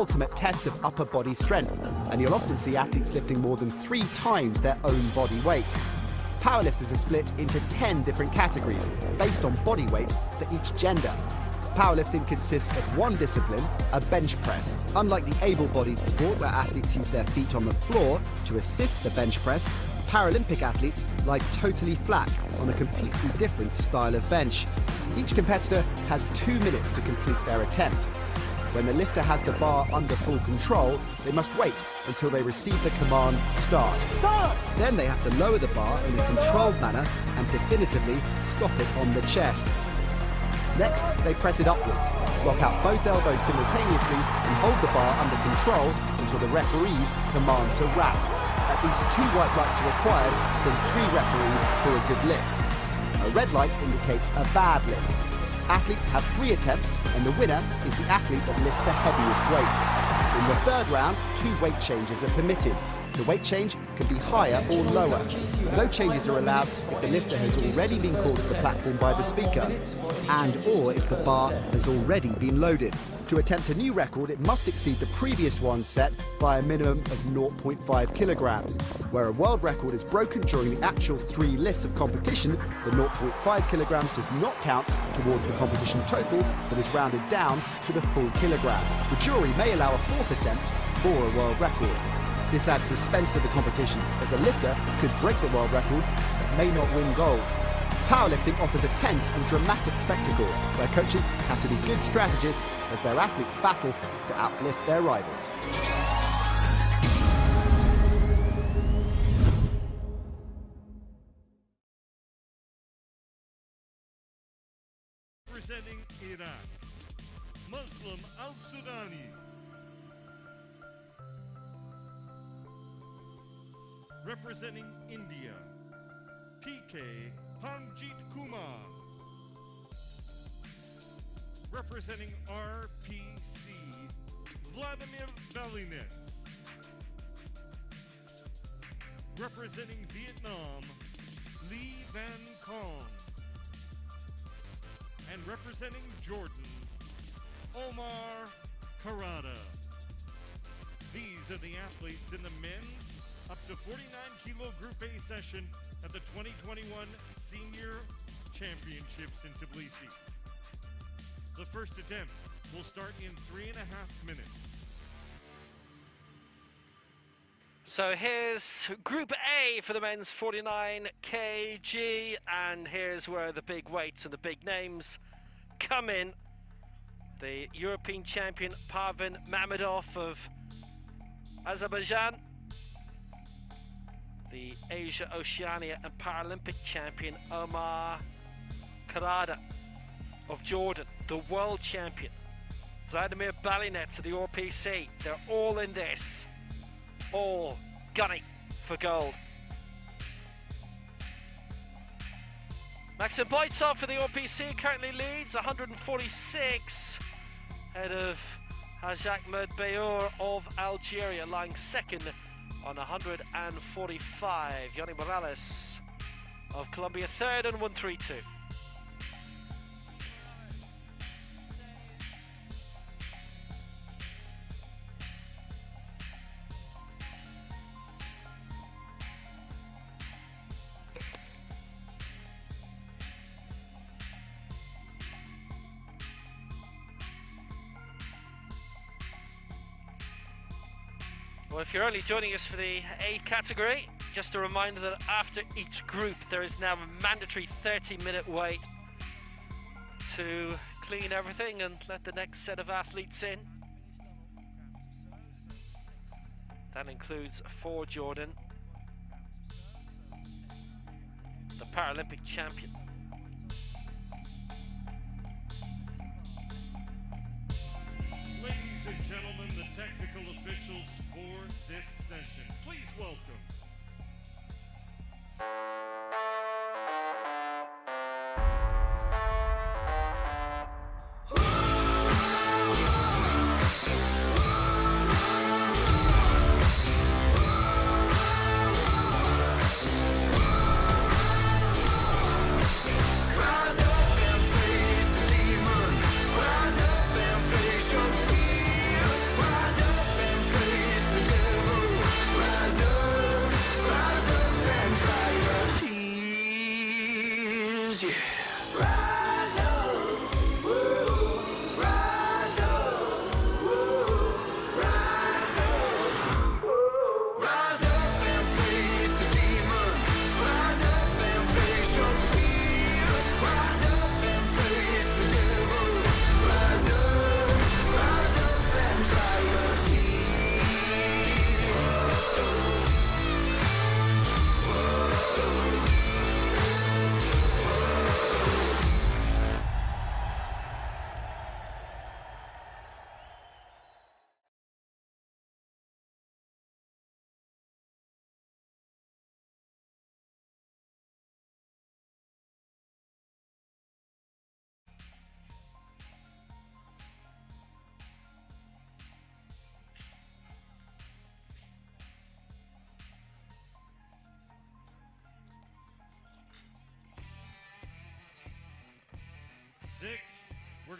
ultimate test of upper body strength, and you'll often see athletes lifting more than 3 times their own body weight. Powerlifters are split into 10 different categories based on body weight for each gender. Powerlifting consists of one discipline, a bench press. Unlike the able-bodied sport where athletes use their feet on the floor to assist the bench press, Paralympic athletes lie totally flat on a completely different style of bench. Each competitor has 2 minutes to complete their attempt. When the lifter has the bar under full control, they must wait until they receive the command, start. Start! Then they have to lower the bar in a controlled manner and definitively stop it on the chest. Next, they press it upwards, lock out both elbows simultaneously and hold the bar under control until the referees command to wrap. At least 2 white lights are required from 3 referees for a good lift. A red light indicates a bad lift. Athletes have 3 attempts, and the winner is the athlete that lifts the heaviest weight. In the 3rd round, 2 weight changes are permitted. The weight change can be higher or lower. No changes are allowed if the lifter has already been called to the platform by the speaker, and or if the bar has already been loaded. To attempt a new record, it must exceed the previous one set by a minimum of 0.5 kilograms. Where a world record is broken during the actual 3 lifts of competition, the 0.5 kilograms does not count towards the competition total, but is rounded down to the full kilogram. The jury may allow a 4th attempt for a world record. This adds suspense to the competition, as a lifter could break the world record but may not win gold. Powerlifting offers a tense and dramatic spectacle where coaches have to be good strategists as their athletes battle to outlift their rivals. Representing Iraq, Muslim Al-Sudani. Representing India, PK Panjit Kumar. Representing RPC, Vladimir Belinets. Representing Vietnam, Lee Van Kong. And representing Jordan, Omar Karada. These are the athletes in the men's up to 49 kilo Group A session at the 2021 Senior Championships in Tbilisi. The first attempt will start in 3.5 minutes. So here's Group A for the men's 49 kg, and here's where the big weights and the big names come in. The European champion Parvin Mamedov of Azerbaijan, the Asia, Oceania and Paralympic champion Omar Karada of Jordan, the world champion Vladimir Belinets of the RPC. They're all in this, all gunning for gold. Maxim Boitsov for the RPC currently leads 146, ahead of Haj Ahmed Bayour of Algeria lying second on 145. Yanni Morales of Colombia third on 132. Well, if you're only joining us for the A category, just a reminder that after each group there is now a mandatory 30-minute wait to clean everything and let the next set of athletes in. That includes for Jordan, the Paralympic champion. Ladies and gentlemen, the technical officials for this session, please welcome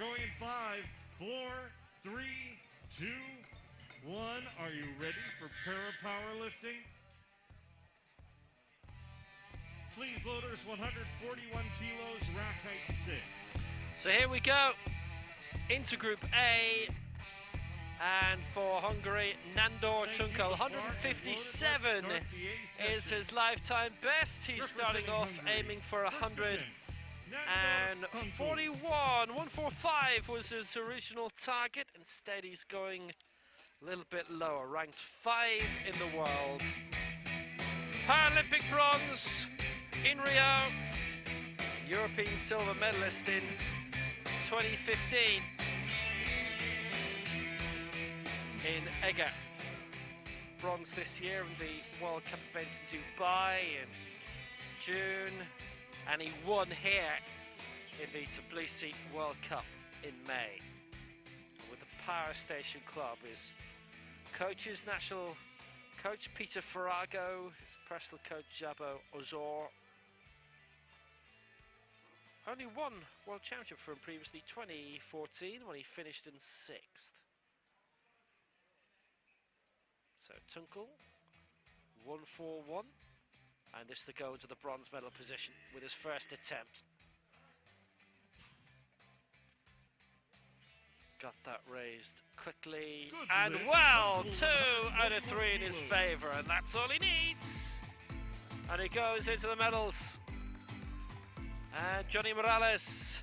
going in 5, 4, 3, 2, 1. Are you ready for para-powerlifting? Please, loaders, 141 kilos, rack height 6. So here we go into Group A. And for Hungary, Nandor Tunkel, 157 is his lifetime best. He's starting off aiming for 141. 145 was his original target. Instead, he's going a little bit lower, ranked 5 in the world. Paralympic bronze in Rio, European silver medalist in 2015 in Ega. Bronze this year in the World Cup event in Dubai in June, and he won here in the Tbilisi World Cup in May. With the Power Station Club, his coaches, national coach Peter Farago, his personal coach Jabo Ozor. Only one World Championship for him previously, 2014, when he finished in 6th. So Tunkel, 141, and this to go into the bronze medal position with his first attempt. Got that raised quickly, and well, 2 out of 3 in his favour, and that's all he needs. And he goes into the medals. And Johnny Morales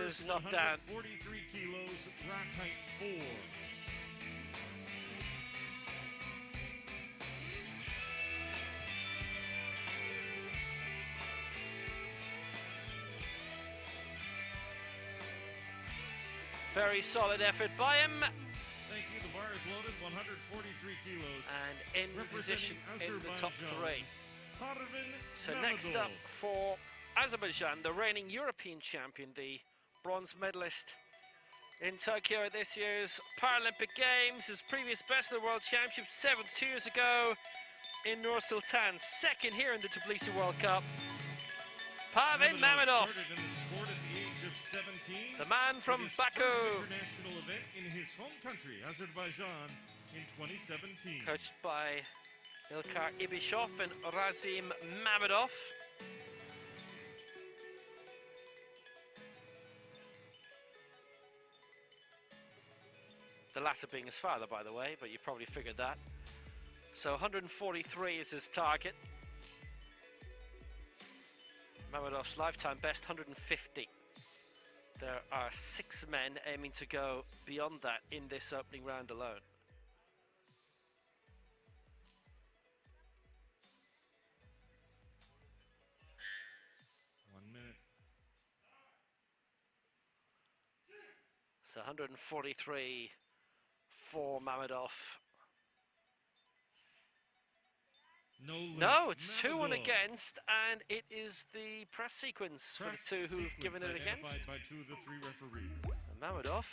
is knocked down. 43 kilos, rack height 4. Very solid effort by him. Thank you. The bar is loaded, 143 kilos. And in position in the top 3. So next up for Azerbaijan, the reigning European champion, the bronze medalist in Tokyo at this year's Paralympic Games. His previous best in the World Championship, 7th 2 years ago in Nur Sultan. 2nd here in the Tbilisi World Cup. Pavel Mamedov, the man from Baku, international event in his home country, Azerbaijan, in 2017. Coached by Ilkar Ibishov and Razim Mamedov. The latter being his father, by the way, but you probably figured that. So 143 is his target. Mamedov's lifetime best, 150. There are 6 men aiming to go beyond that in this opening round alone. So 143 for Mamedov. No, it's 2-1 against, and it is the press sequence for the two who've given it against. By 2 of the 3 referees. And Mamedov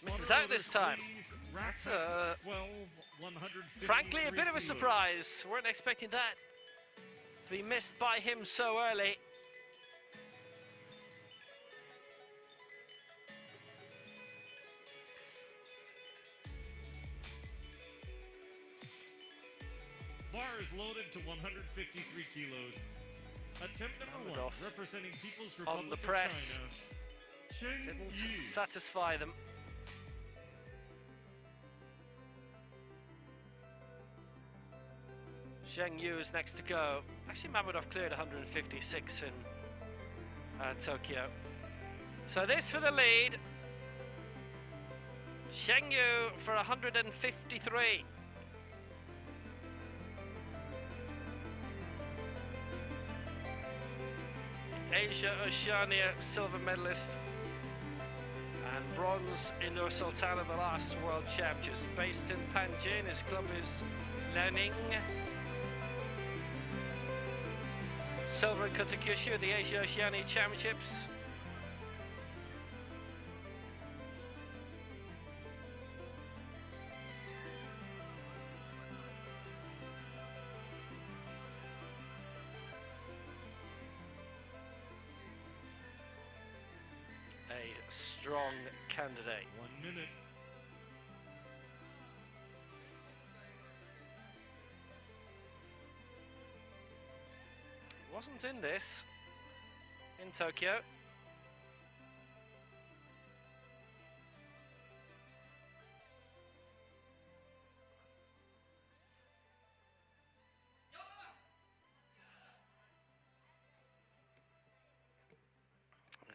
misses out this time. That's frankly a bit of a surprise. Weren't expecting that to be missed by him so early. Bar is loaded to 153 kilos. Attempt number 1, representing People's Republic on the press. of China. Didn't satisfy them. Zheng Yu is next to go. Actually, Mamedov cleared 156 in Tokyo. So this for the lead. Zheng Yu for 153. Asia Oceania silver medalist and bronze in Nur Sultan of the last World Championships. Based in Panjin, his club is Liaoning. Silver in Kutakyushu, the Asia Oceania Championships. strong candidate. 1 minute. Wasn't in this in Tokyo.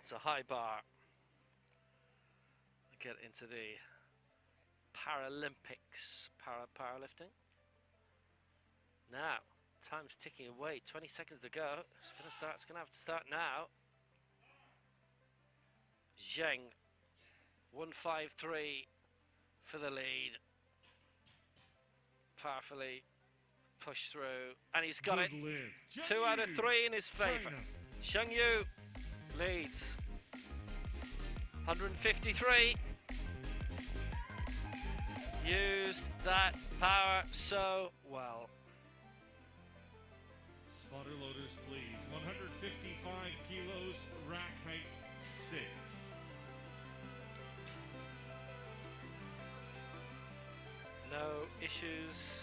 It's a high bar to get into the Paralympics, powerlifting. Now, time's ticking away, 20 seconds to go. It's gonna have to start now. Zheng, 153 for the lead. Powerfully pushed through, and he's got it. 2 out of 3 in his favour. Zheng Yu leads. 153. Used that power so well. Spotter loaders, please. 155 kilos, rack height 6. No issues.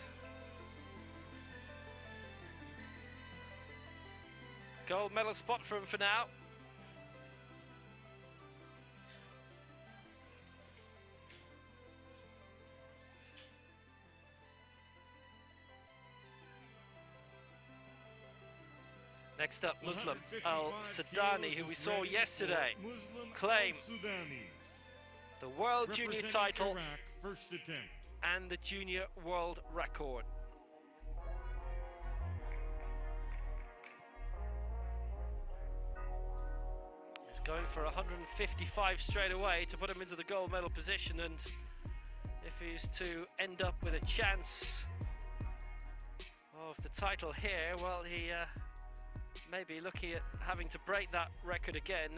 Gold medal spot for him for now. Next up, Muslim Al-Sudani, who we saw yesterday, claim the World Junior title first attempt. and the Junior World Record. He's going for 155 straight away to put him into the gold medal position, and if he's to end up with a chance of the title here, well, he may be looking at having to break that record again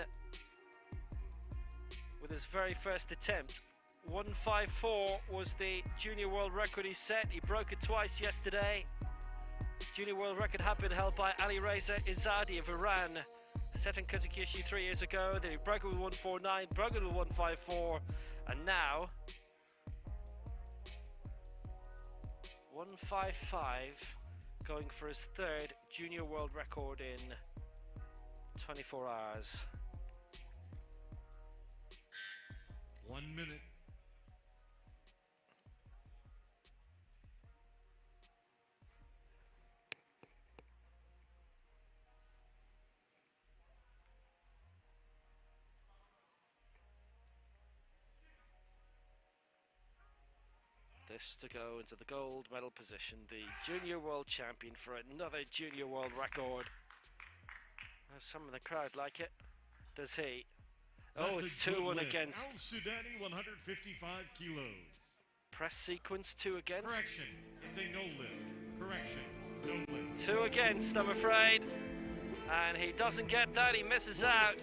with his very first attempt. 154 was the Junior World Record he set. He broke it twice yesterday. Junior World Record had been held by Ali Reza Izadi of Iran, set in Kutakishi 3 years ago. Then he broke it with 149, broke it with 154, and now 155, going for his third Junior World Record in 24 hours. 1 minute. This to go into the gold medal position, the Junior World Champion for another Junior World Record. Some of the crowd like it. Does he? Oh, it's 2-1 against. Al-Sudani, 155 kilos. Press sequence 2 against. Correction, it's a no lift. Correction, no lift. 2 against, I'm afraid. And he doesn't get that, he misses out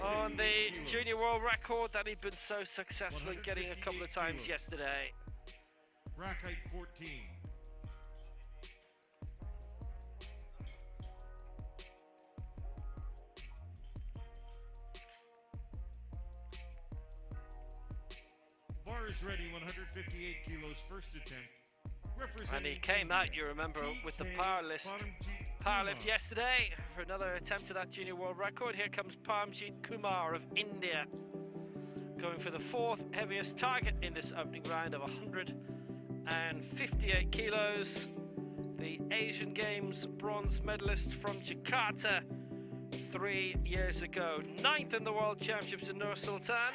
on the Junior World Record that he'd been so successful in getting a couple of times yesterday. Rack height 14. Bar is ready, 158 kilos, first attempt. And he came out, you remember, with the powerlift yesterday for another attempt at that Junior World Record. Here comes Paramjit Kumar of India, going for the 4th heaviest target in this opening round of 158 kilos. The Asian Games bronze medalist from Jakarta 3 years ago. 9th in the World Championships in Nur Sultan,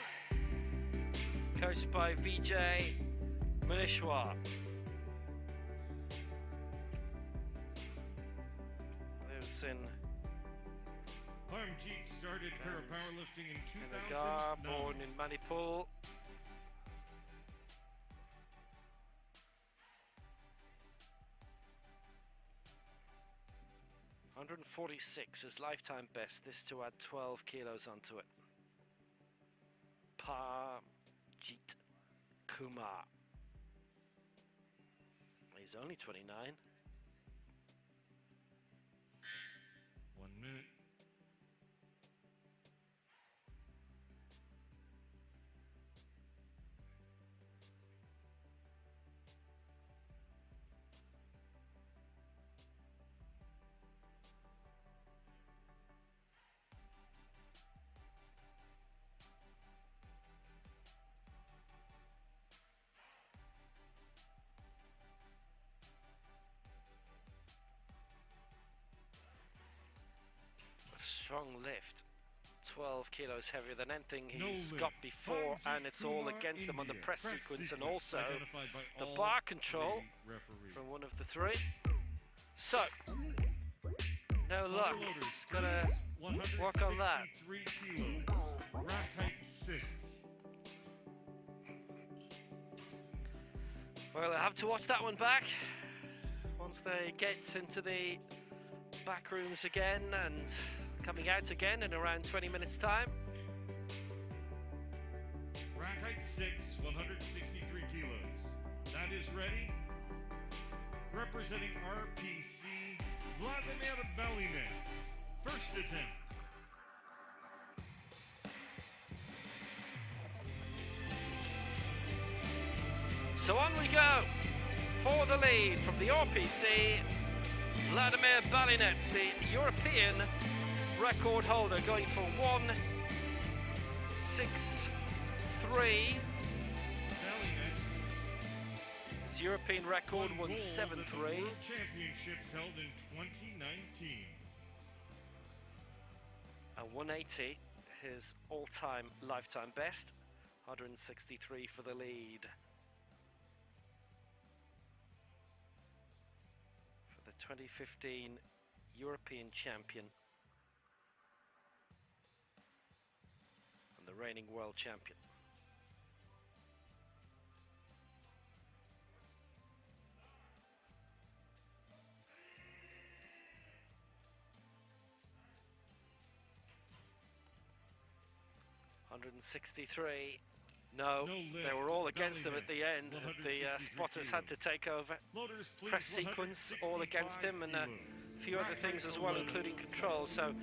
coached by Vijay Manishwar. Lives in Paramjit started para-powerlifting in 2009. Nagar, born in Manipur. .146, his lifetime best. This to add 12 kilos onto it. Paramjit Kumar. He's only 29. 1 minute. 12 kilos heavier than anything he's No got lift. before, and it's all Kumar, against him on the India. press sequence and also identified by the all bar control three referees. from one of the three. So, no luck. Spotter loaders, Gotta please. work on that. 163 kilos. Rack height 6. Well, I have to watch that one back once they get into the back rooms again and coming out again in around 20 minutes time. Rack height 6, 163 kilos. That is ready. Representing RPC, Vladimir Balinets. First attempt. So on we go for the lead from the RPC. Vladimir Balinets, the European record holder, going for 1:6:3. His European record 1:7:3. World Championships held in 2019. And 180, his all-time lifetime best. 163 for the lead. For the 2015 European champion and the reigning world champion. $163. No, they were all against him at the end. The spotters had to take over. Loaders, please. Press sequence all against him, and a few other things as well, including control. So,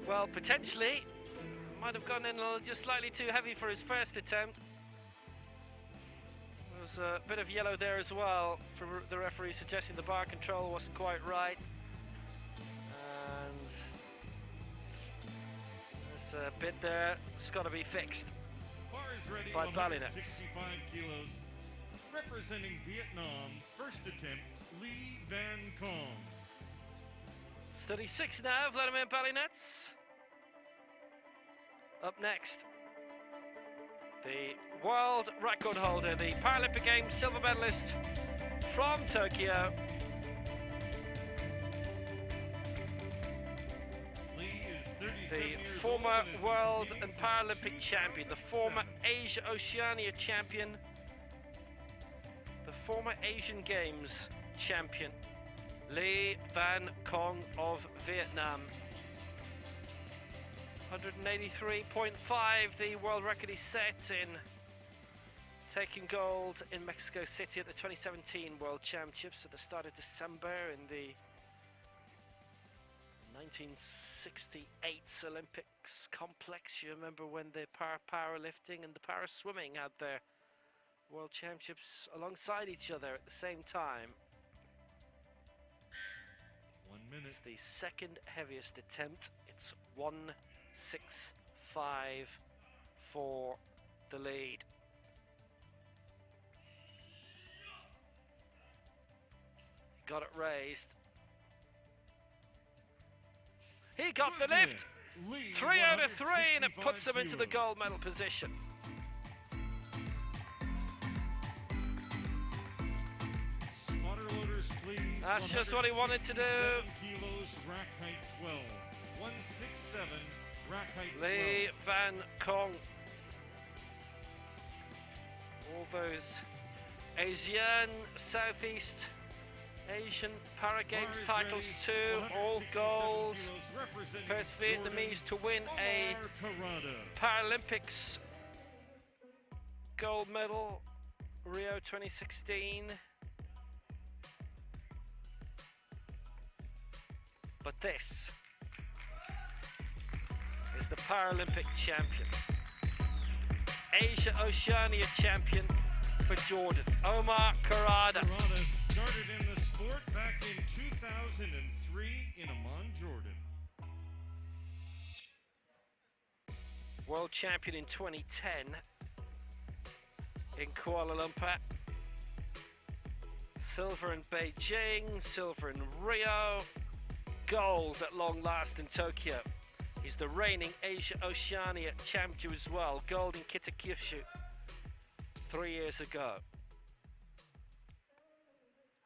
well, potentially might have gone in just slightly too heavy for his first attempt. There was a bit of yellow there as well from the referee, suggesting the bar control wasn't quite right. And there's a bit there that's got to be fixed. Bar is ready, By 165 kilos. Representing Vietnam, first attempt, Lee Van Kong. It's 36 now, Vladimir Balinets. Up next, the world record holder, the Paralympic Games silver medalist from Tokyo. Lee is 37 The years former old and world competing and since Paralympic champion, the former 2007. Asia Oceania champion, the former Asian Games champion, Lee Van Kong of Vietnam. 183.5, the world record he set in taking gold in Mexico City at the 2017 World Championships at the start of December in the 1968 Olympics complex. You remember when the powerlifting and the para-swimming had their World Championships alongside each other at the same time. 1 minute. It's the second heaviest attempt. It's 1:6:5 for the lead. Got it raised. He got the lift. Lee, 3 out of 3, and it puts him 165 into the kilos. gold medal position. Spotter loaders, please. That's just what he wanted to do. 167 kilos, rack height 12. 167, rack height 12. Lee Van Kong. All those Asian, Southeast Asian Para Games Bar is titles ready. too, all 167 gold. kilos, representing First Jordan, Vietnamese to win a Omar Karada. Paralympics gold medal, Rio 2016. But this is the Paralympic champion, Asia Oceania champion for Jordan, Omar Karada. Karada started in the sport back in 2003 in Amman, Jordan. World champion in 2010 in Kuala Lumpur. Silver in Beijing, silver in Rio, gold at long last in Tokyo. He's the reigning Asia Oceania champion as well, gold in Kitakyushu 3 years ago.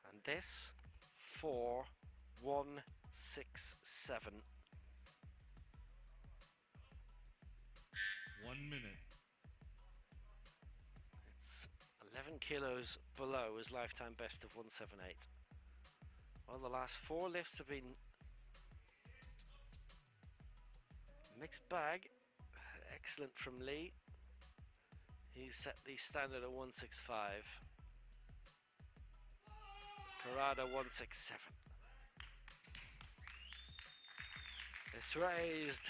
And this 4:167. 1 minute. It's 11 kilos below his lifetime best of 178. Well, the last 4 lifts have been mixed bag. Excellent from Lee. He set the standard at 165. Karada 167. It's raised.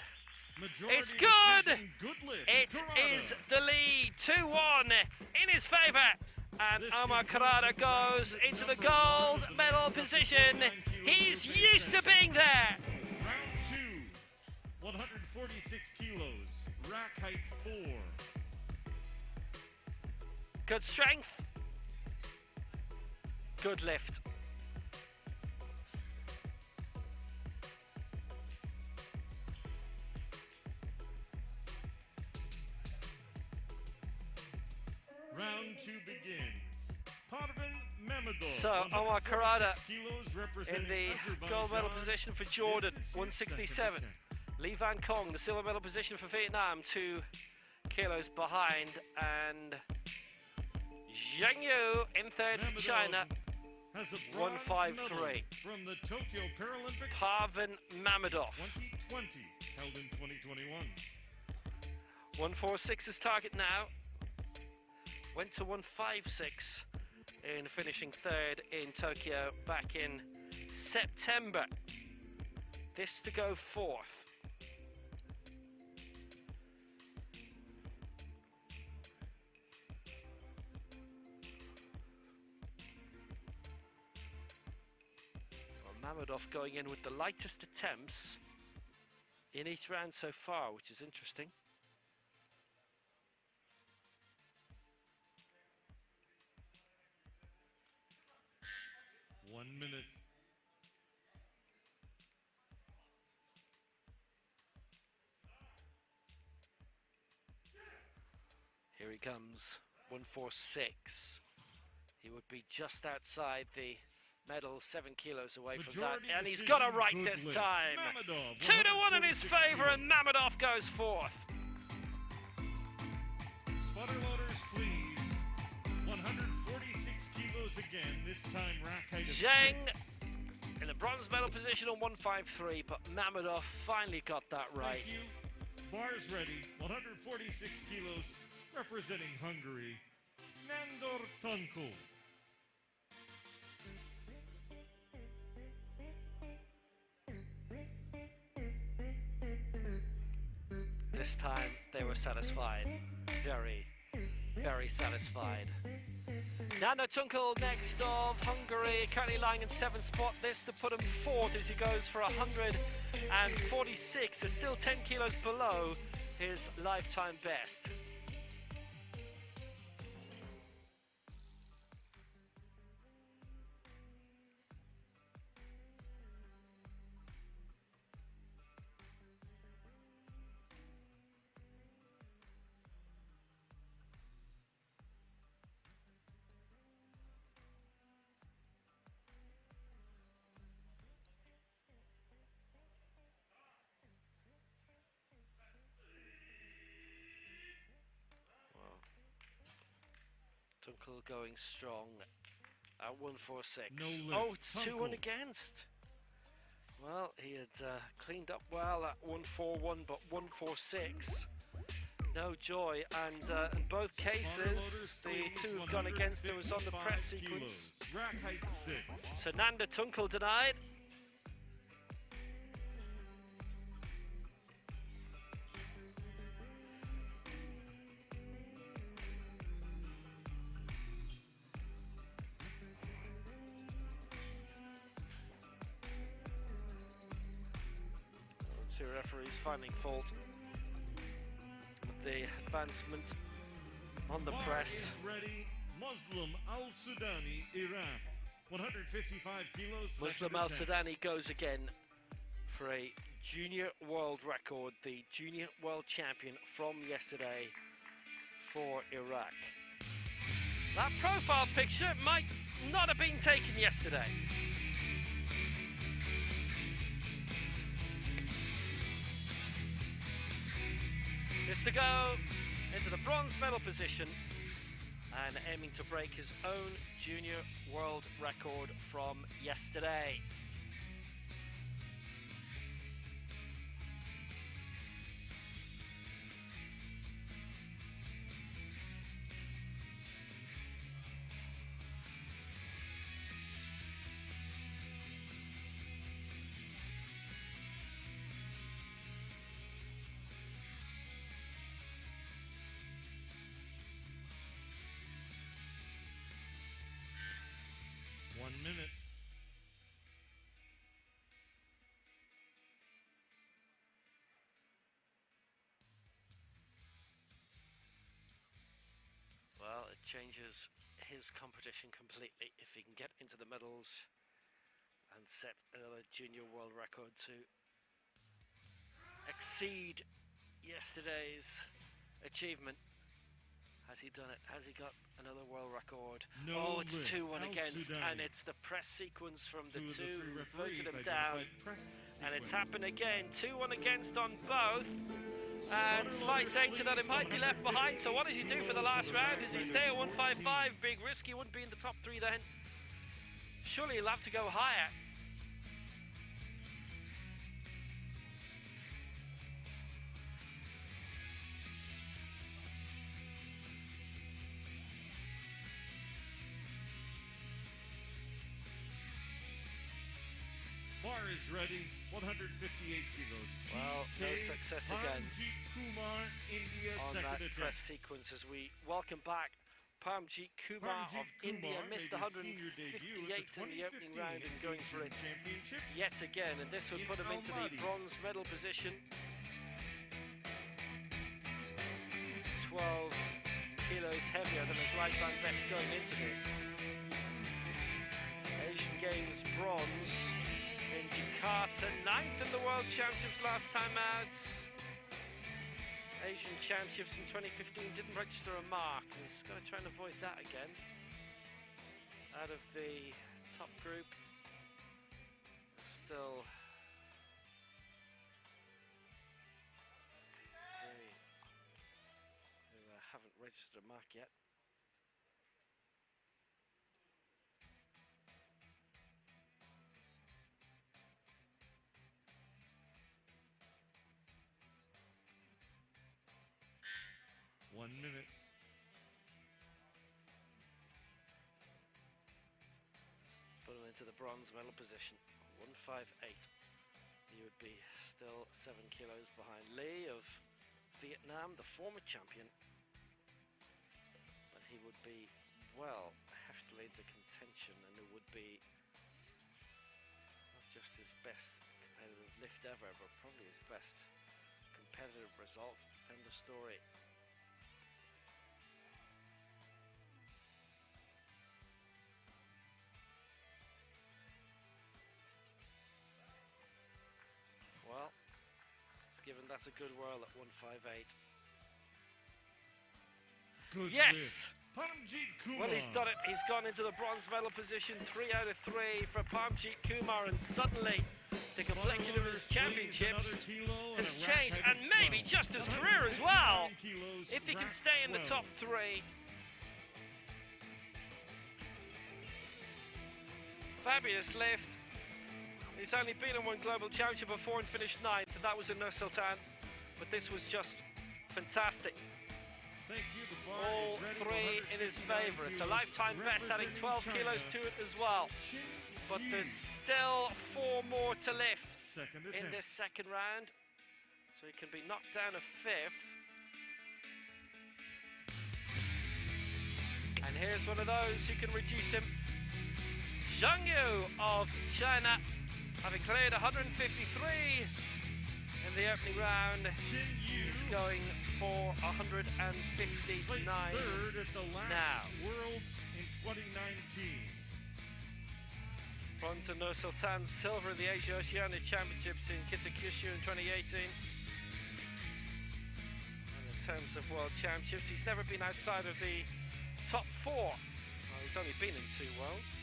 Majority It's good! Good lift. It Karada. is the lead, 2-1 in his favour. And Omar Karada goes into the gold medal position. He's used to being there. Round 2, 146 kilos, rack height 4. Good strength. Good lift. Round 2 begins. Mamedov. So Omar Karada kilos in representing the Azerbaijan. gold medal position for Jordan, This is his 167. second attempt. Lee Van Kong, the silver medal position for Vietnam, 2 kilos behind. And Zheng Yu in third for Mamedov China, has a bronze 153. medal from the Tokyo Paralympics Pavan Mamedov. 2020, held in 2021. 146 is target now. Went to 156 in finishing third in Tokyo back in September. This to go fourth. Well, Mamedov going in with the lightest attempts in each round so far, which is interesting. One minute. Here he comes, 146. He would be just outside the medal, 7 kilos away from that, Majority and he's got it decision, right good this lift. time. Mamedov, 2-1 in his 146 favour, kilos. and Mamedov goes fourth. Sputter loaders, please. 146 kilos again, this time rack height of Zheng 6. in the bronze medal position on 153, but Mamedov finally got that right. Thank you. Bars ready, 146 kilos, representing Hungary, Nandor Tunkul. This time they were satisfied. Very, very satisfied. Nando Tunkul next of Hungary, currently lying in 7th spot. This to put him 4th as he goes for 146. It's still 10 kilos below his lifetime best. Tunkul going strong at 146. No lift. Oh, it's 2-1 Tunkul. against. Well, he had cleaned up well at 141, but 146. No joy, and in both cases, the two have gone against him was on the press sequence. Rack height 6. So Nando Tunkul denied. Two referees finding fault with the advancement on the Bar press. is ready. Muslim Al-Sudani, Iraq. 155 kilos. Muslim second attempt. Al-Sudani goes again for a junior world record, the junior world champion from yesterday for Iraq. That profile picture might not have been taken yesterday. Is to go into the bronze medal position and aiming to break his own junior world record from yesterday. Minute. Well, it changes his competition completely if he can get into the medals and set another junior world record to exceed yesterday's achievement. Has he done it? Has he got another world record? No, oh, it's 2-1 against, and it's the press sequence from the two who voted him down. And it's happened again, 2-1 against on both. And slight danger that it might be left behind. So what does he do for the last round? Does he stay at 155? Big risk, he wouldn't be in the top three then. Surely he'll have to go higher. Bar is ready, 158 kilos. Well, no success again Kumar, India, on that press sequence as we welcome back Paralympic Kumar of India. Missed 158 in the opening round and going for it yet again, and this would put him into the bronze medal position. It's 12 kilos heavier than his lifetime best going into this. Asian Games bronze in Jakarta, 9th in the World Championships last time out. Asian Championships in 2015 didn't register a mark. He's going to try and avoid that again. Out of the top group, still three who haven't registered a mark yet. One minute. Put him into the bronze medal position, 158. He would be still 7 kilos behind Lee of Vietnam, the former champion. But he would be well heftily into contention, and it would be not just his best competitive lift ever, but probably his best competitive result. End of story. Well, it's given that a good whirl at 158. Good yes! Paralympic Kumar. Well, he's done it. He's gone into the bronze medal position, 3 out of 3 for Paralympic Kumar, and suddenly the complexion of his championships has changed, and maybe just his career as well, if he can stay in the top 3. Fabulous lift. He's only been in one global championship before and finished 9th, and that was in Nur Sultan. But this was just fantastic. Thank you. All 3 in his favour. It's a lifetime best, adding 12 kilos to it as well. But there's still 4 more to lift in this second round. So he can be knocked down a 5th. And here's one of those who can reduce him. Zhang Yu of China, having cleared 153 in the opening round, he's going for 159 third at the last now. Worlds in 2019. Front to Nur Sultan, silver in the Asia Oceania Championships in Kitakyushu in 2018. And in terms of World Championships, he's never been outside of the top 4. Well, he's only been in 2 Worlds.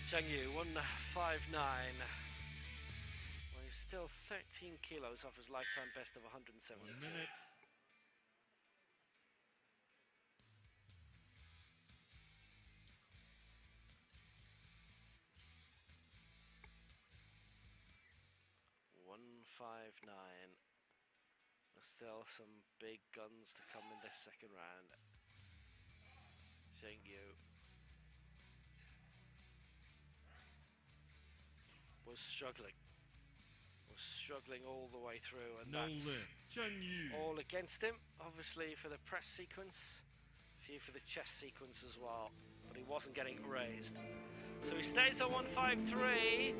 Zheng Yu, 159. Well, he's still 13 kilos off his lifetime best of 172. 1 minute. There's still some big guns to come in this second round. Zheng Yu was struggling all the way through, and No that's lift. Zheng Yu. all against him. Obviously for the press sequence, a few for the chest sequence as well, but he wasn't getting raised. So he stays at 153.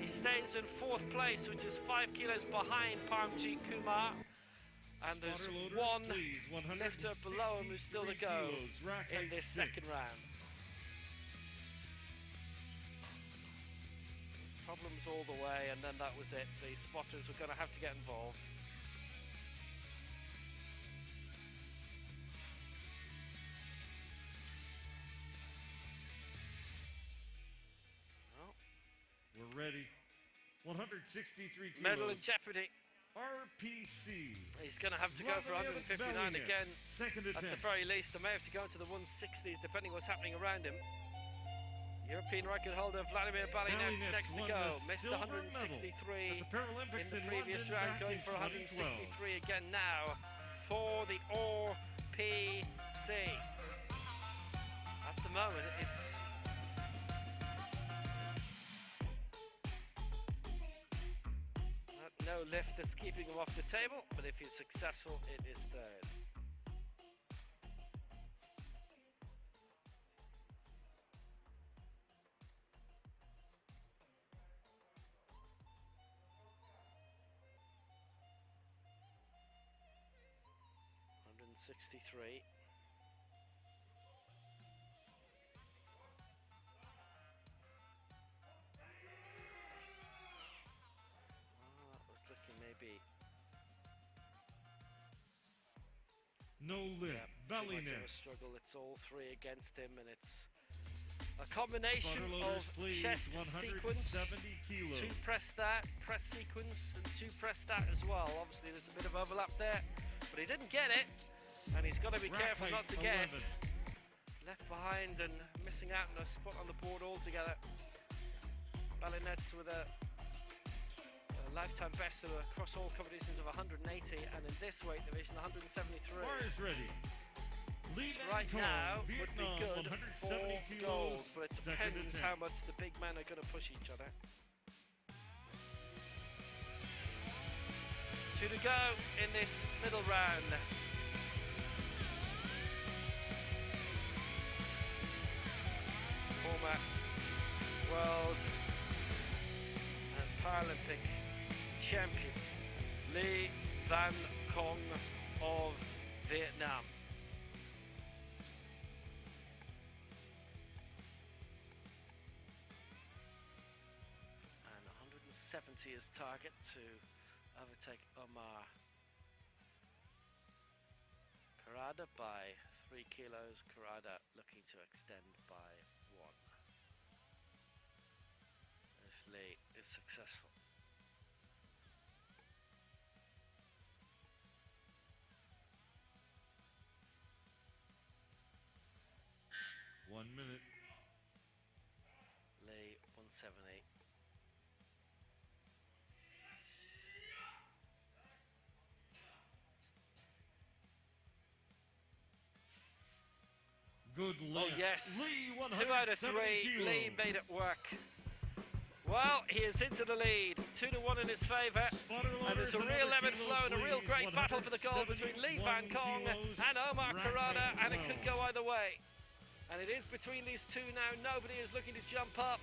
He stays in 4th place, which is 5 kilos behind Paramjit Kumar. And there's one lifter below him who's still to go in this second round. Problems all the way, and then that was it. The spotters were going to have to get involved. Well, we're ready. 163 kilos. Medal in jeopardy. RPC. He's going to have to go for 159 again. Second attempt. At the very least, they may have to go into the 160s, depending what's happening around him. European record holder Vladimir Balinets next to go. Missed 163 in the previous round, going for 163 again now for the RPC. At the moment, it's no lift that's keeping him off the table, but if he's successful, it is third. $163. Maybe. No lift. Belly Too much of a next. struggle. It's all 3 against him, and it's a combination of chest sequence, 2 press that, press sequence, and 2 press that as well. Obviously, there's a bit of overlap there, but he didn't get it, and he's got to be careful not to get left behind and missing out on a spot on the board altogether. Balinets with a lifetime best across all competitions of 180, and in this weight division 173. Bar is ready. Which right now would be good for gold, but it depends how much the big men are going to push each other. 2 to go in this middle round. Former world and Paralympic champion Lee Van Kong of Vietnam. And 170 is target to overtake Omar Karada by 3 kilos. Karada looking to extend by 1. If Lee is successful. One minute. Lee 170. Good lift. Oh yes, Lee, 2 out of 3. kilos. Lee made it work. Well, he is into the lead, 2 to 1 in his favour, and there's a real ebb and flow and a real great battle for the gold between Lee Van Kong and Omar Karada, and it could go either way. And it is between these two now. Nobody is looking to jump up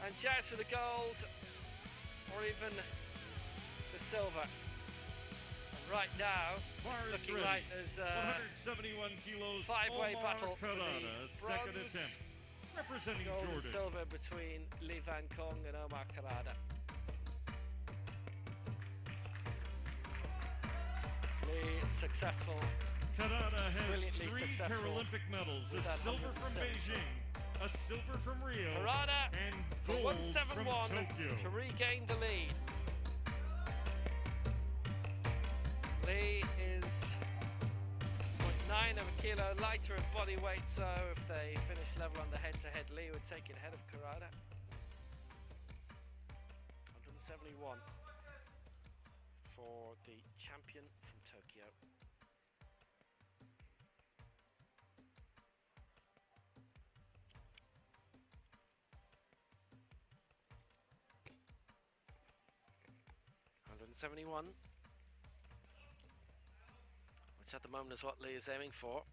and shout for the gold or even the silver. Right now, it's looking like there's a 171 kilos. five-way battle for the second bronze, attempt. Representing gold and Jordan. silver between Lee Van Kong and Omar Karada. Lee successful, Karada has brilliantly 3 successful Paralympic medals: a with that silver from 107. Beijing, a silver from Rio, Karada and for gold 171 from Tokyo. to regain the lead. Lee is 0.9 of a kilo lighter in body weight, so if they finish level on the head-to-head, Lee would take it ahead of Karada. 171 for the champion from Tokyo. $171. Which at the moment is what Lee is aiming for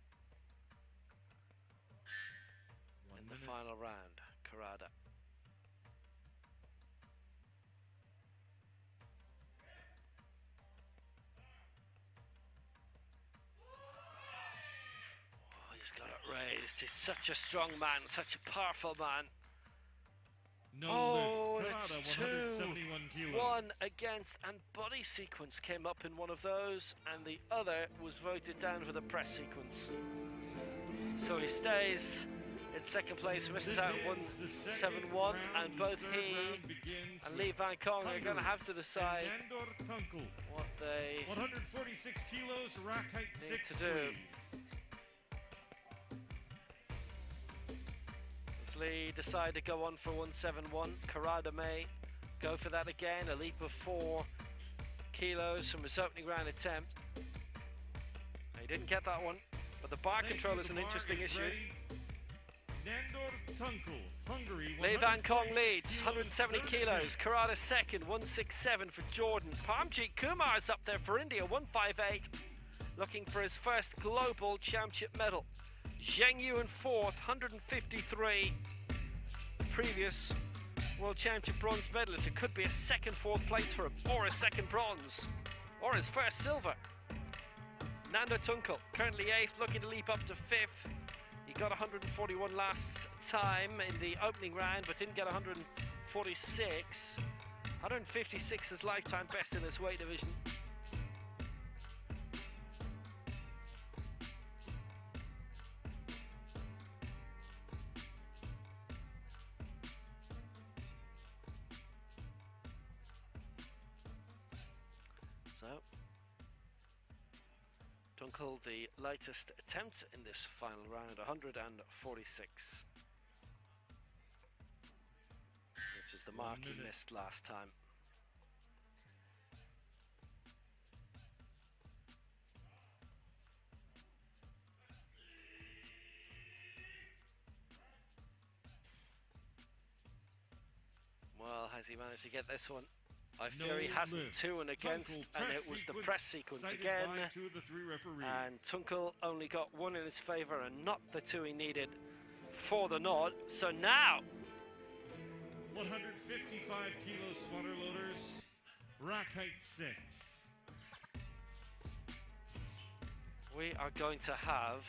in the final round. Karada. Oh, he's got it raised. He's such a strong man, such a powerful man. No lift. It's Karada, 171 kilos. One against, and body sequence came up in one of those, and the other was voted down for the press sequence. So he stays in second place, misses out 171, and both he and Lee Van Kong are going to have to decide what they 146 kilos, rack height need 6 to do. please. As Lee decide to go on for 171, Karada may go for that again, a leap of 4 kilos from his opening round attempt. He didn't get that one, but the bar control is an interesting issue. Nandor Tunkel, Hungary. Lee Van Kong leads, 170 170 kilos. Karada second, 167 for Jordan. Parmjeet Kumar is up there for India, 158, looking for his first global championship medal. Zheng Yuan fourth, 153. Previous World Championship bronze medalist. It could be a second fourth place for him, or a second bronze, or his first silver. Nando Tunkel, currently 8th, looking to leap up to 5th. He got 141 last time in the opening round, but didn't get 146. 156 is lifetime best in this weight division. So, Tunkel, the lightest attempt in this final round, 146, which is the mark he missed last time. Well, has he managed to get this one? I fear he hasn't. 2 and against, and it was the press sequence again. And Tunkel only got 1 in his favour and not the 2 he needed for the nod. So now 155 kilo spotter loaders, rack height 6. we are going to have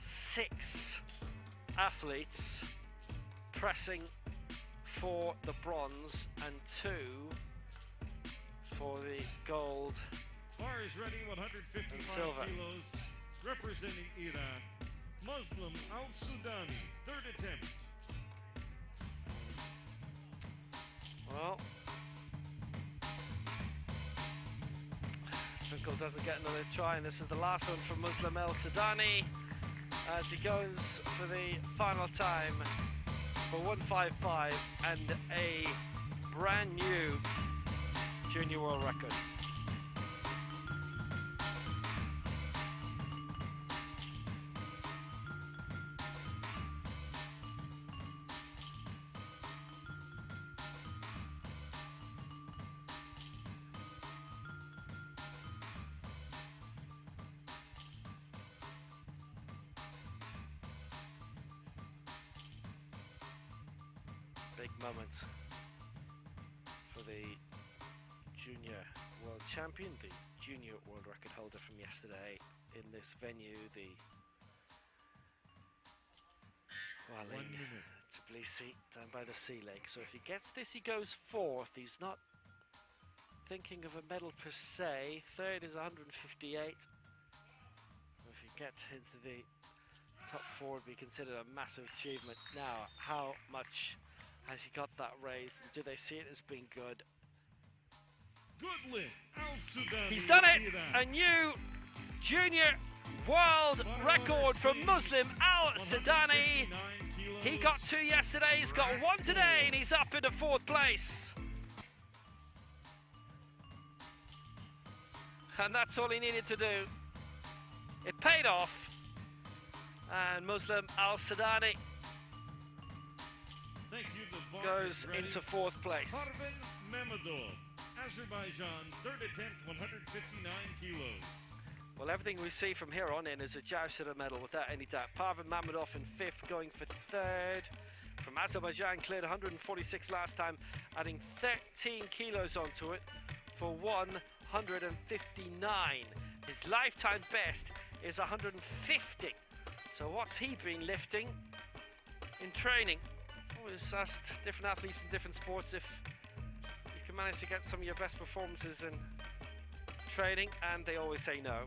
6 athletes pressing for the bronze and 2 for the gold. Bar is ready, 155 silver. kilos, representing Iran, Muslim Al-Sudani, 3rd attempt. Well, Tunkel doesn't get another try, and this is the last one for Muslim Al-Sudani as he goes for the final time for 155 and a brand new junior world record. Big moment for the junior world champion, the junior world record holder from yesterday in this venue, the Tbilisi, down by the sea lake. So if he gets this, he goes fourth. He's not thinking of a medal per se. Third is 158. If he gets into the top four, would be considered a massive achievement. Now, how much has he got that raised? And do they see it as being good? He's done it! A new junior world record for Muslim Al Sudani. He got 2 yesterday, he's got 1 today, and he's up into 4th place. And that's all he needed to do. It paid off. And Muslim Al Sudani goes into 4th place. Azerbaijan, third attempt, 159 kilos. Well, everything we see from here on in is a joust at a medal, without any doubt. Parvin Mammadov in 5th, going for 3rd. From Azerbaijan, cleared 146 last time, adding 13 kilos onto it for 159. His lifetime best is 150. So what's he been lifting in training? Always asked different athletes in different sports if you can manage to get some of your best performances in training, and they always say no.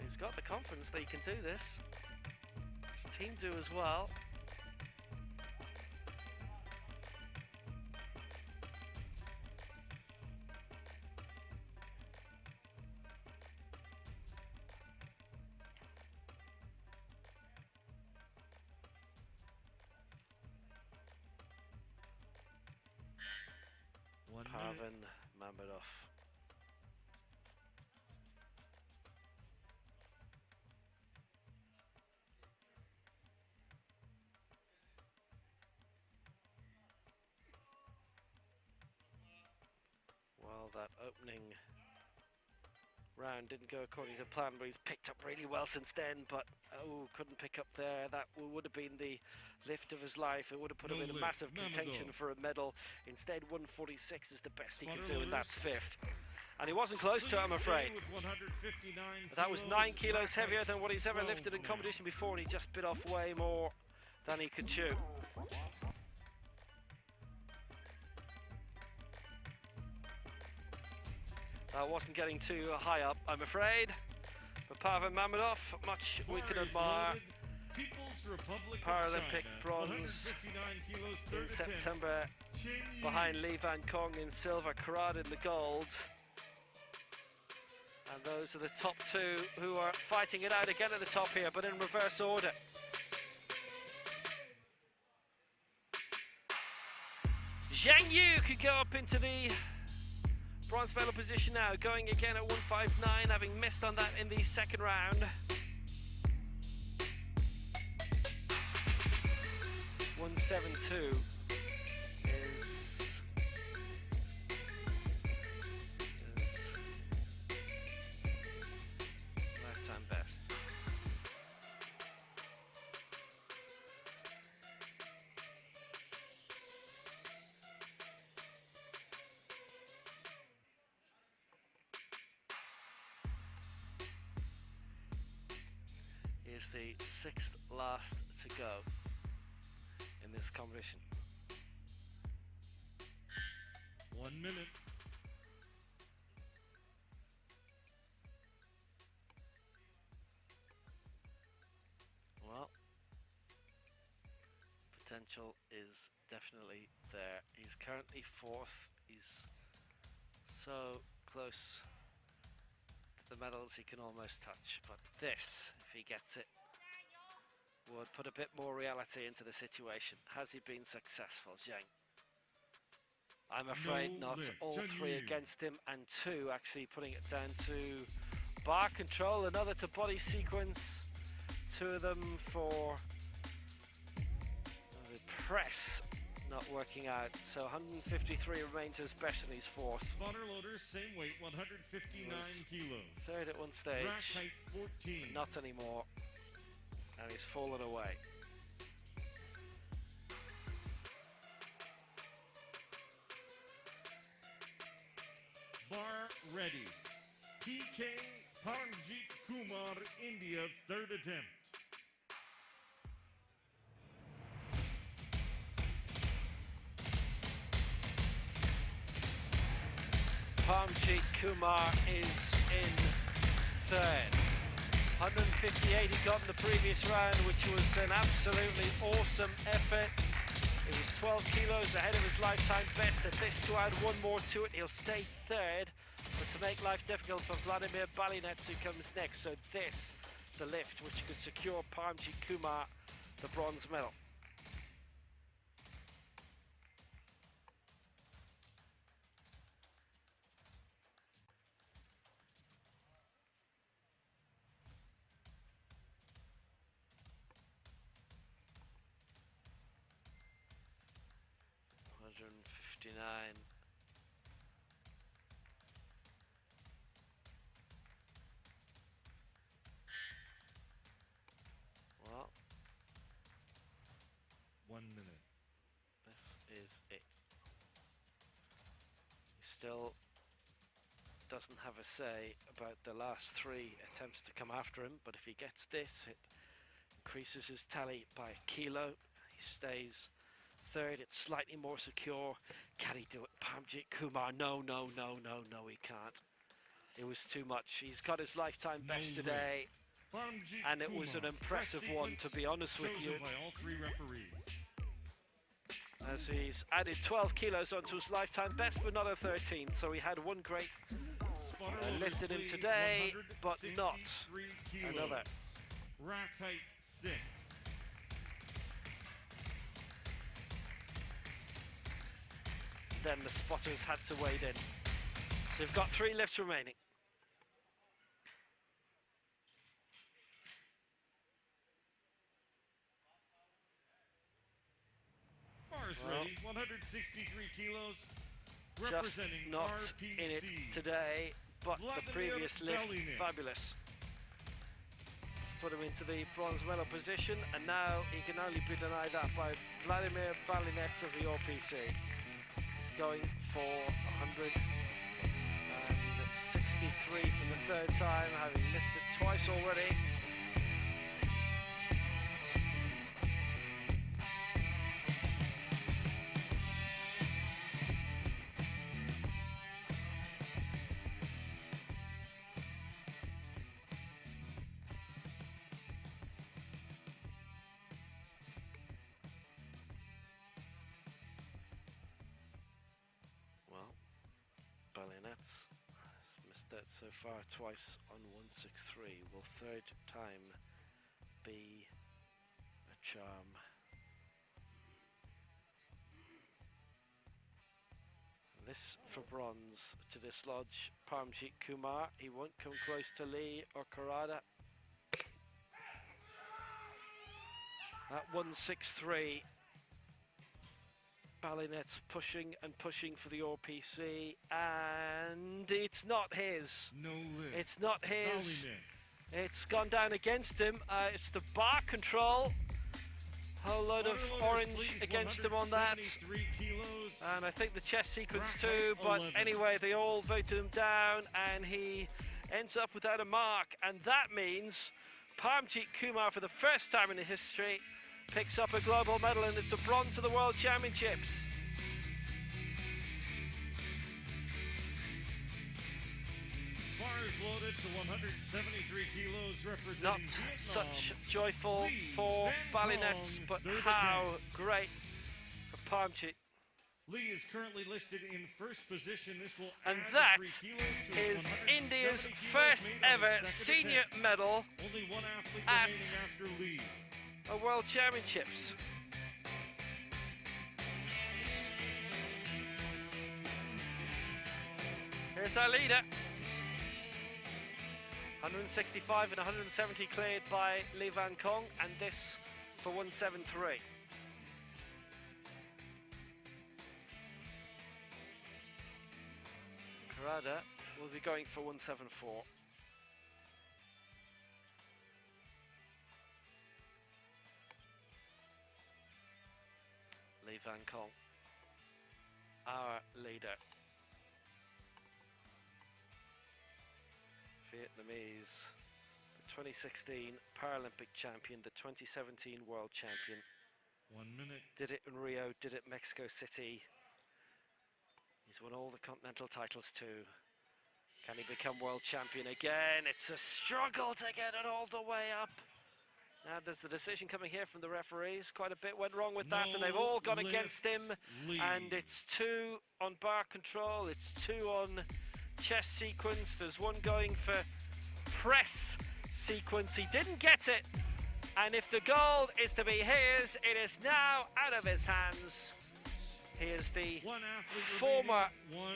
He's got the confidence that he can do this. His team do as well. Parvin Mammadov. Well, that opening round didn't go according to plan, but he's picked up really well since then, but couldn't pick up there. That would have been the lift of his life. It would have put him in a massive contention for a medal. Instead, 146 is the best he can do, and that's 5th. And he wasn't close to it, I'm afraid. But that was 9 kilos heavier than what he's ever lifted in competition before, and he just bit off way more than he could chew. That wasn't getting too high up, I'm afraid. For Parvin Mammadov, much we can admire. Paralympic bronze in September behind Lee Van Kong in silver, Karad in the gold. And those are the top 2 who are fighting it out again at the top here, but in reverse order. Zhang Yu could go up into the bronze medal position now, going again at 159, having missed on that in the second round. 172 is lifetime best. Here's the 6th last to go in this competition. 1 minute. Well, potential is definitely there. He's currently 4th. He's so close to the medals he can almost touch. But this, if he gets it, would put a bit more reality into the situation. Has he been successful, Zhang? I'm afraid not. All 3 against him, and 2 actually putting it down to bar control. Another to body sequence. 2 of them for the press not working out. So 153 remains his best, and he's 4th. Spotter loader, same weight, 159 kilos. 3rd at one stage. Rack height 14. Not anymore. And he's fallen away. ready. PK Paramjit Kumar, India, third attempt. Paramjit Kumar is in third. 158 he got in the previous round, which was an absolutely awesome effort. It was 12 kilos ahead of his lifetime best, and this to add one more to it, he'll stay third. But to make life difficult for Vladimir Balinets, who comes next, so this, the lift, which could secure Paramjit Kumar the bronze medal. $159. Well, 1 minute. this is it. He still doesn't have a say about the last 3 attempts to come after him, but if he gets this, it increases his tally by a kilo. He stays third, it's slightly more secure. Can he do it? Paramjit Kumar, no, he can't. It was too much. He's got his lifetime best today, and it was an impressive one, to be honest with you. By all 3 referees. As he's added 12 kilos onto his lifetime best, but not a 13, so he had one great lifted him today, but not another. Rack height 6. Then the spotters had to wade in. So you've got 3 lifts remaining. Bars ready, 163 kilos, Just representing not RPC. in it today, but the previous lift, Balinets. fabulous. Let's put him into the bronze medal position, and now he can only be denied that by Vladimir Balinets of the RPC. He's going for 163 for the 3rd time, having missed it twice already. Balinets has missed that so far twice on 163. Will 3rd time be a charm? And this for bronze to dislodge Paramjit Kumar. He won't come close to Lee or Karada. At 163. Balinets pushing and pushing for the RPC, and it's not his. No lift. It's not his. Balinets. It's gone down against him. It's the bar control. Whole load of orange against him on that. Kilos. And I think the chest sequence too, but anyway, they all voted him down, and he ends up without a mark. And that means Paramjit Kumar, for the first time in history, picks up a global medal, and it's a bronze at the World Championships. Bars loaded to 173 kilos, representing Not Vietnam. such joyful Lee for Van Balinets, Kong, but 3rd how attempt. great for Paramjit. Lee is currently listed in 1st position. This will And add that 3 kilos to his is 170 India's kilos first made on ever the 2nd senior attempt. medal Only 1 athlete at remaining after Lee. at World Championships. Here's our leader. 165 and 170 cleared by Lee Van Kong, and this for 173. Karada will be going for 174. Lee Van Kong, our leader. Vietnamese, the 2016 Paralympic champion, the 2017 world champion. 1 minute. Did it in Rio, did it Mexico City. He's won all the continental titles too. Can he become world champion again? It's a struggle to get it all the way up. Now there's the decision coming here from the referees. Quite a bit went wrong with that, and they've all gone against him. And it's 2 on bar control, it's 2 on chest sequence. There's 1 going for press sequence. He didn't get it. And if the gold is to be his, it is now out of his hands. He is the former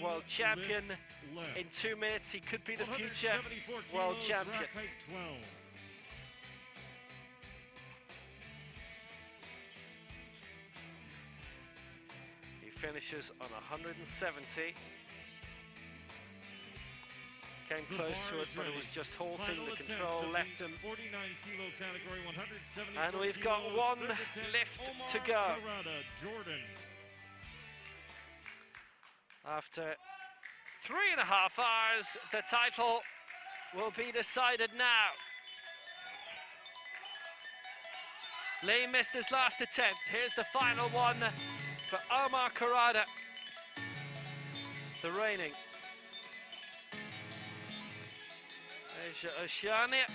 world champion. In 2 minutes, he could be the future world champion. He finishes on 170. Came close to it, but it was just halting. The control left him. And we've got 1 lift to go. After 3.5 hours, the title will be decided now. Lee missed his last attempt. Here's the final one for Omar Karada, the reigning Asia Oceania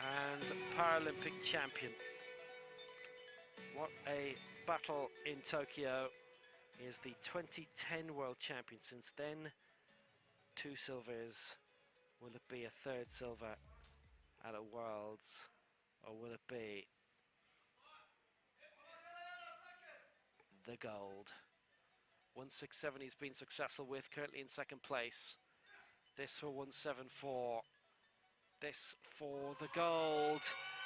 and Paralympic champion. What a battle in Tokyo. He is the 2010 world champion. Since then, 2 silvers. Will it be a 3rd silver at a Worlds, or will it be the gold? 167 he's been successful with, currently in 2nd place. This for 174. This for the gold.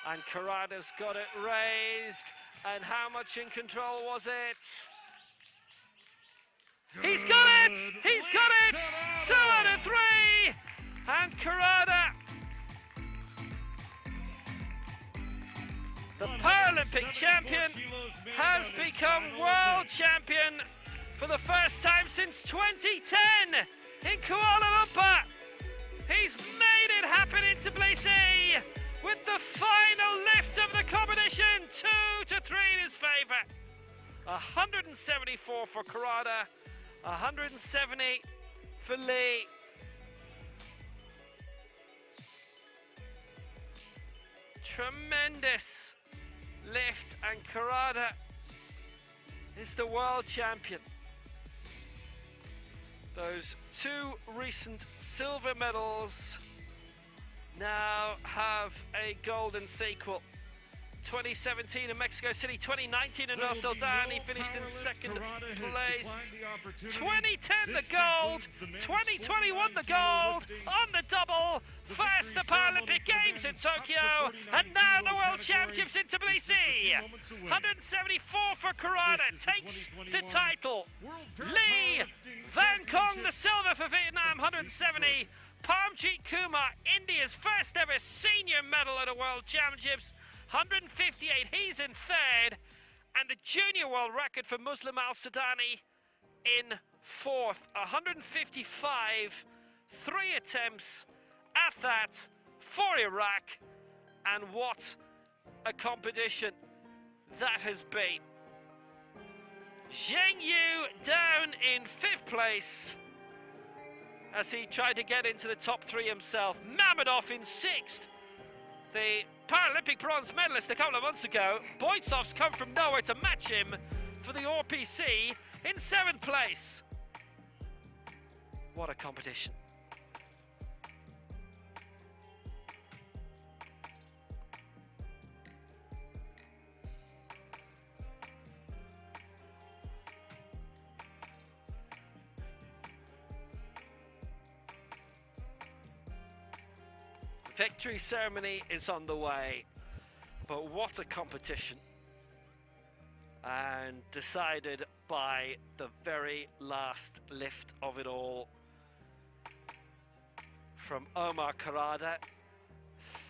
And Karada's got it raised. And how much in control was it? He's got it! He's got it! 2 out of 3! And Karada, the Paralympic champion, has become world champion for the first time since 2010 in Kuala Lumpur. He's made it happen in Tbilisi with the final lift of the competition, 2-3 in his favour. 174 for Karada, 170 for Lee. Tremendous lift, and Karada is the world champion. Those 2 recent silver medals now have a golden sequel. 2017 in Mexico City, 2019 in Nur Sultan, he finished in 2nd place. 2010 the gold, 2021 the gold, on the double. First the Paralympic Games in Tokyo, and now the World Championships in Tbilisi. 174 for Karada, takes the title. Lee Van Kong, the silver for Vietnam, 170. Parmjit Kumar, India's first ever senior medal at a World Championships, 158, he's in 3rd, and the junior world record for Muslim Al Sudani in 4th, 155, 3 attempts at that for Iraq, and what a competition that has been. Zheng Yu down in 5th place as he tried to get into the top 3 himself. Mamedov in 6th. The Paralympic bronze medalist a couple of months ago. Boitsov's come from nowhere to match him for the RPC in 7th place. What a competition. Victory ceremony is on the way, but what a competition, and decided by the very last lift of it all from Omar Karada.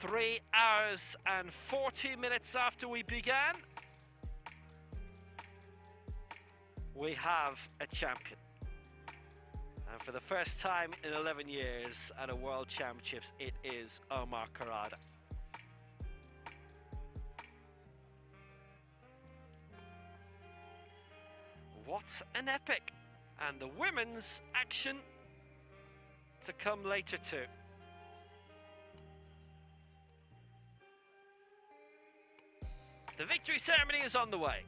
3 hours and 40 minutes after we began, we have a champion, And for the first time in 11 years at a World Championships, it is Omar Karada. What an epic! And the women's action to come later too. The victory ceremony is on the way.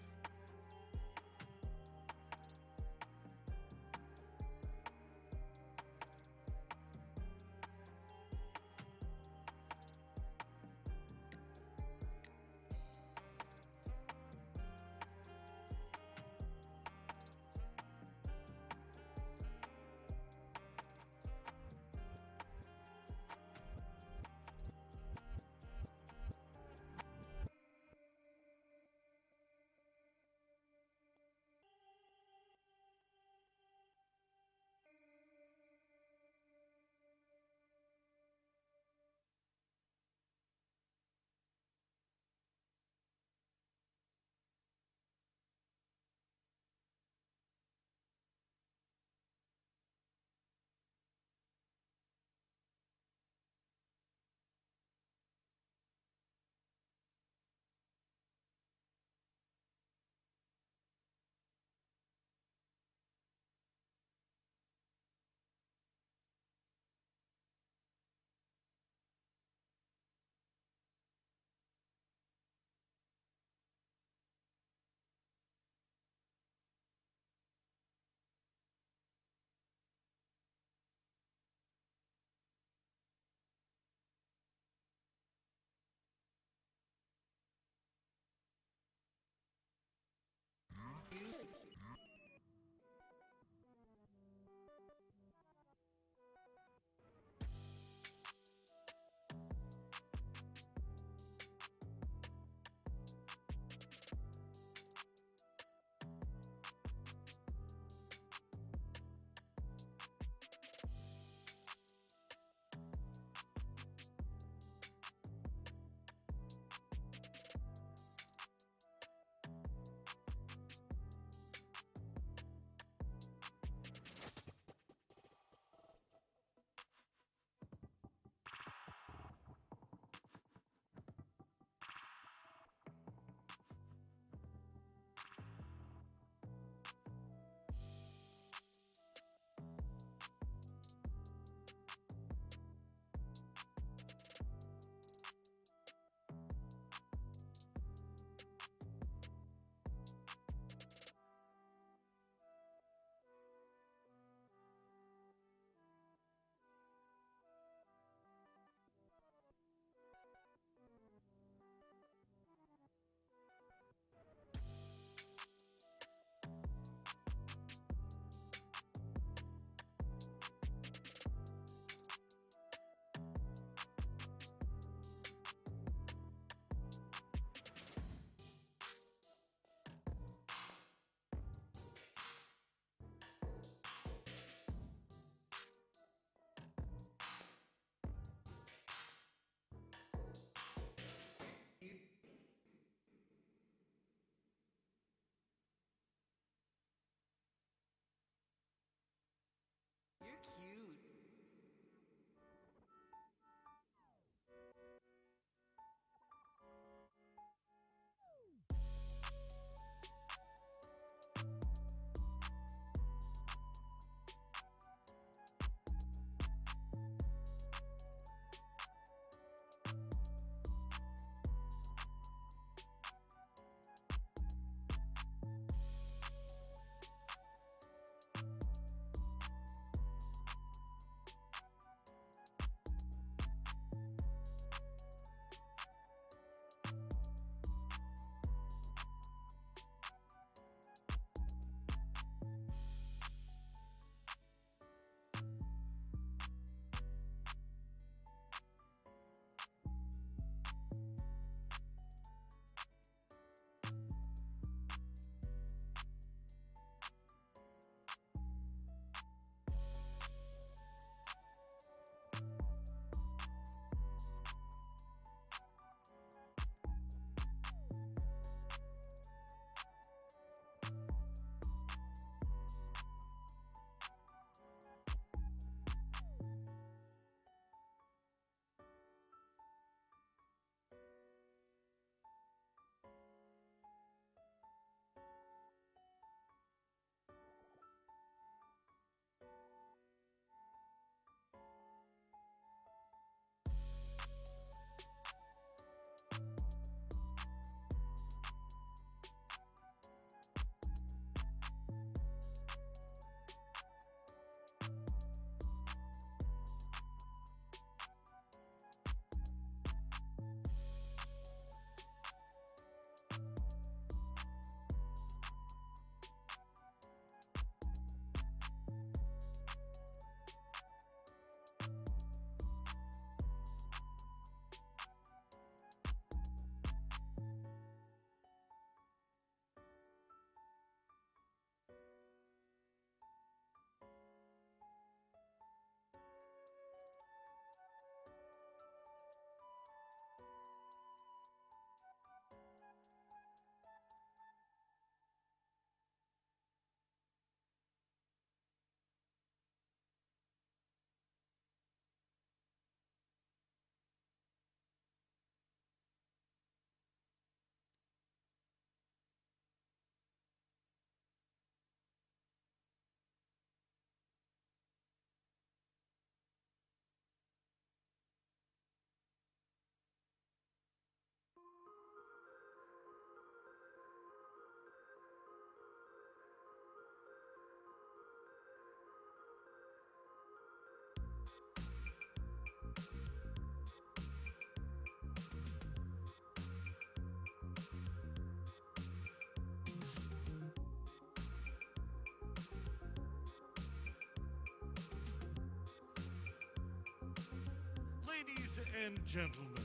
Ladies and gentlemen,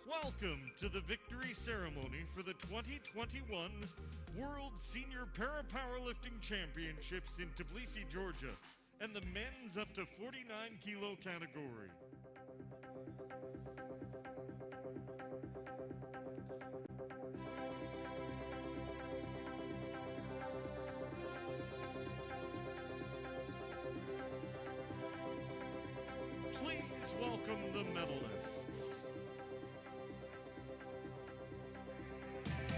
welcome to the victory ceremony for the 2021 World Senior Para-Powerlifting Championships in Tbilisi, Georgia, and the men's up to 49 kilo category. Please welcome the medalists.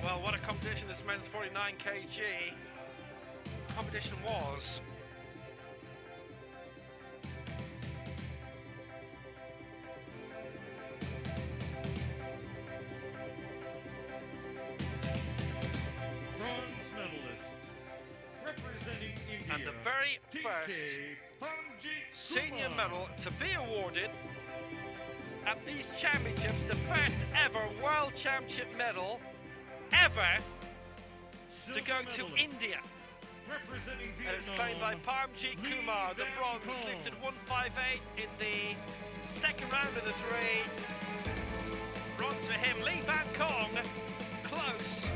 Well, what a competition this men's 49 kg competition was. Bronze medalist, representing India, And the very first Paralympic senior medal to be awarded at these championships, the first ever world championship medal ever to go to India. representing And it's claimed by Paralympic Kumar. The bronze lifted 158 in the second round of the three. Bronze for him. Lee Van Kong close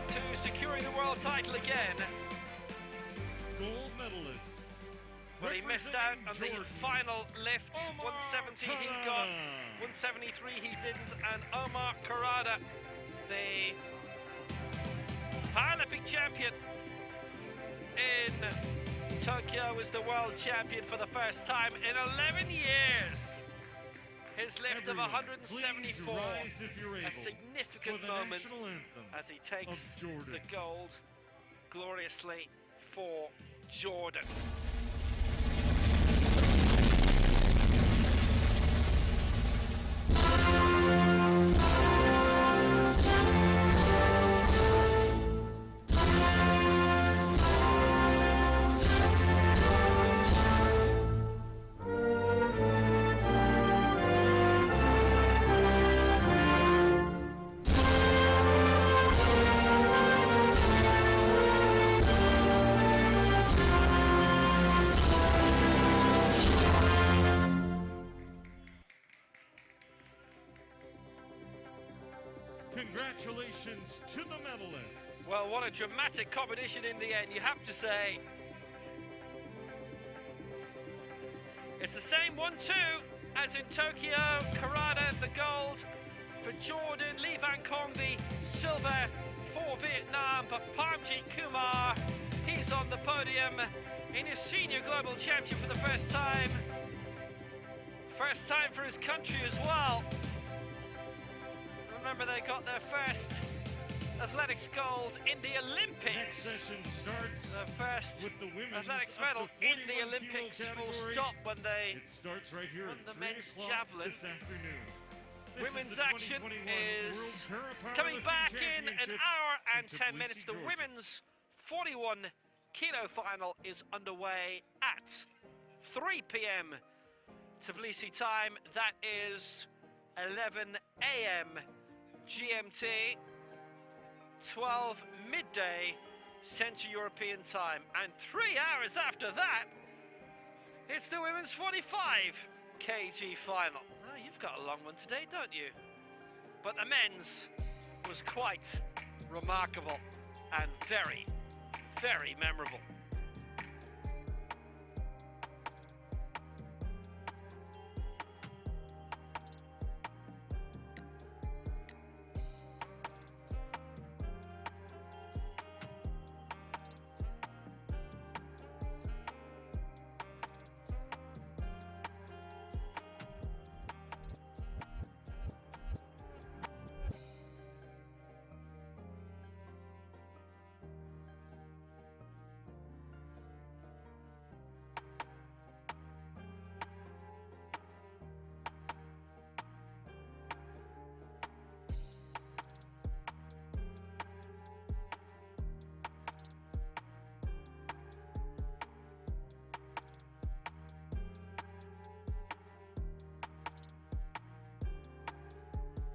to securing the world title again. Gold medalist, But he missed out on the final lift. 170 he got, 173 he didn't, and Omar Karada, the Paralympic champion in Tokyo, is the world champion for the first time in 11 years. His lift of 174, a significant moment as he takes the gold gloriously for Jordan. Congratulations to the medalists. Well, what a dramatic competition in the end, you have to say. It's the same 1-2 as in Tokyo. Karada, the gold for Jordan. Lee Van Kong, the silver for Vietnam. But Paralympic Kumar, he's on the podium in his senior global championship for the first time. First time for his country as well. Remember, they got their first athletics gold in the Olympics. Next session starts The first with the women's athletics up to medal in 41 the Olympics kilo full category. stop when they It starts right here won at the 3 men's o'clock javelin. this afternoon. This Women's is the action 2021 is World Para-Powerlifting coming back in an Championships hour and in 10 Tbilisi, minutes. The Georgia. women's 41 kilo final is underway at 3 p.m. Tbilisi time. That is 11 a.m. GMT, 12 midday Central European time. And 3 hours after that, it's the women's 45 kg final. Oh, you've got a long one today, don't you? But the men's was quite remarkable and very, very memorable.